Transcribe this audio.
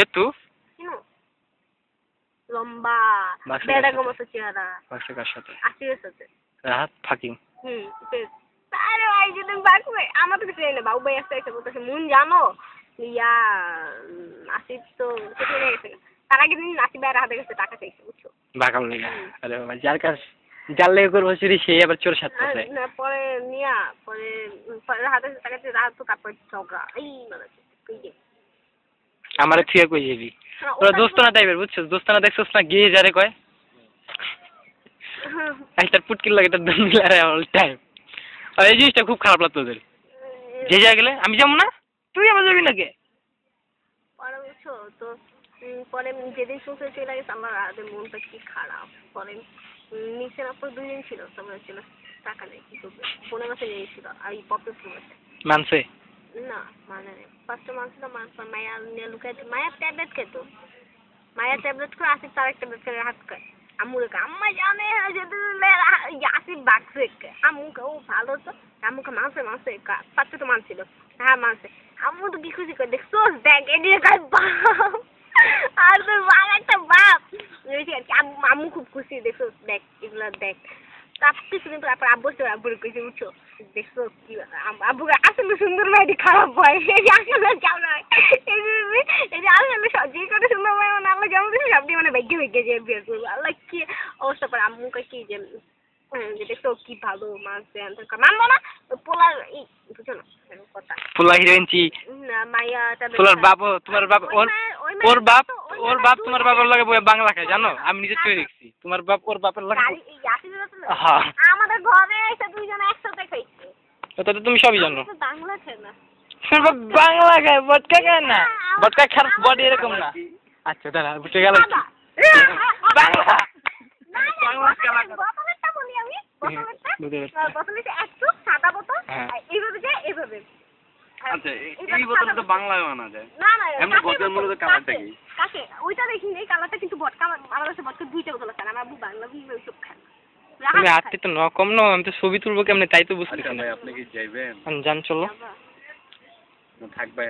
সেতু লম্বা বেড়াগো মতো চেহারা বাসে কার সাথে আসিফের সাথে রাহাত ফাকিং আরে ভাই যদি বাকবে আমার তো কিছু না বাবু ভাই আসতে এসে বলতেছে মুন জানো ইয়া আসিফ তো কেটে নিয়ে গেছে তার আগে দিন আসিফ ভাইয়ের হাতে গেছে টাকা চাইছে বুঝছো বাকাল নিয়ে আরে ভাই যার কাছ যার লেগে করবো চুরি সে আবার চোর সাথে না পরে নিয়া পরে হাতে টাকা চাইছে রাহাত তো তারপর ঝগড়া এই মানে আমারে থুয়ে কই যাবি তোরা দোস্তানা টাইপের বুঝছিস দোস্তানা দেখছস না গিয়ে যারে কয় একটা পুটকির লাগে একটা দমিলারে অল টাইম আর এই জিনিসটা খুব খারাপ লাগতো ওদের যে যা গেলে আমি যাবো না তুই আমার যাবি নাকি পরে বুঝছো তো পরে যেদিন শুনতে চলে গেছে আমার রাতের মনটা কি খারাপ পরে নিচে না পরে 2 দিন ছিল সবাই ছিল টাকা নেই কি করবে ফোনে কাছে নিয়েছিল আর এই পপে ফোন আছে মানছে না মানে ফার্স্টে মানছিল মায়া নিয়ে লুকাইতে মায়া ট্যাবলেট খেত মায়া ট্যাবলেট করে আসিফ তার একটা ট্যাবলেট করে হাত খায় আম্মুরে আম্মা জানে আসিফ বাকছে আম্মুকে ও ভালো তো আম্মুকে মানছে পাত্র তো মানছিল হ্যাঁ মানছে আম্মু তো কি খুশি করে দেখছো দেখ এদিকে কার বাপ আর তোর বাপ একটা বাপ আম্মু খুব খুশি দেখছো দেখ এগুলা দেখ তারপর কিছুদিন পর আব্বুর কইছে উঠছো দেখছো কি আব্বুকে আসলে সুন্দর মেয়েটি খারাপ হয় আসলে কেমন হয় এই যে আসলে যে কত সুন্দর মেয়ে মানে আল্লাহ কেমন দিচ্ছে সবটি মানে ভেগে যে বিয়ে করবো আল্লাহ কি অবস্থা পরে আম্মুকে কি যে দেখছো কি ভালো মাছ দেন মানবো না পোলার এই বুঝছো না কথা পোলা হিরোইনচি মাইয়া পোলার বাপ তোমার বাপ ওর বাপ তোমার বাবার লাগে বাংলা খায় জানো আমি নিজে চুই দেখছি তোমার বাপ ওর বাপের লাগে হ্যাঁ আমাদের ঘরে এসে দুইজন একসাথে খাইছে ওটা তো তুমি সবই জানো বাংলা খায় না বাংলা খায় বটকা খায় না বটকা খারাপ বডি এরকম না আচ্ছা দাঁড়া বুঝে গেল বাংলা বোতলটা বলি আমি বোতলটা একটু সাদা বোতল এইভাবে যায় এইভাবে আচ্ছা এই বোতলটা তো বাংলায় আনা যায় না এমনি বোতলের মধ্যে কালারটা কি কাছে ওইটা দেখিনি এই কালারটা কিন্তু বটকা আমার কাছে বটকা 2টা বোতল আছে আমার আব্বু বাংলা বুঝবে ওইসব খায় তুমি হাতে তো ন কম না আমি তো ছবি তুলবো কেমনে তাই তো বুঝতেছি না আপনি কি যাইবেন জান চলো থাকবে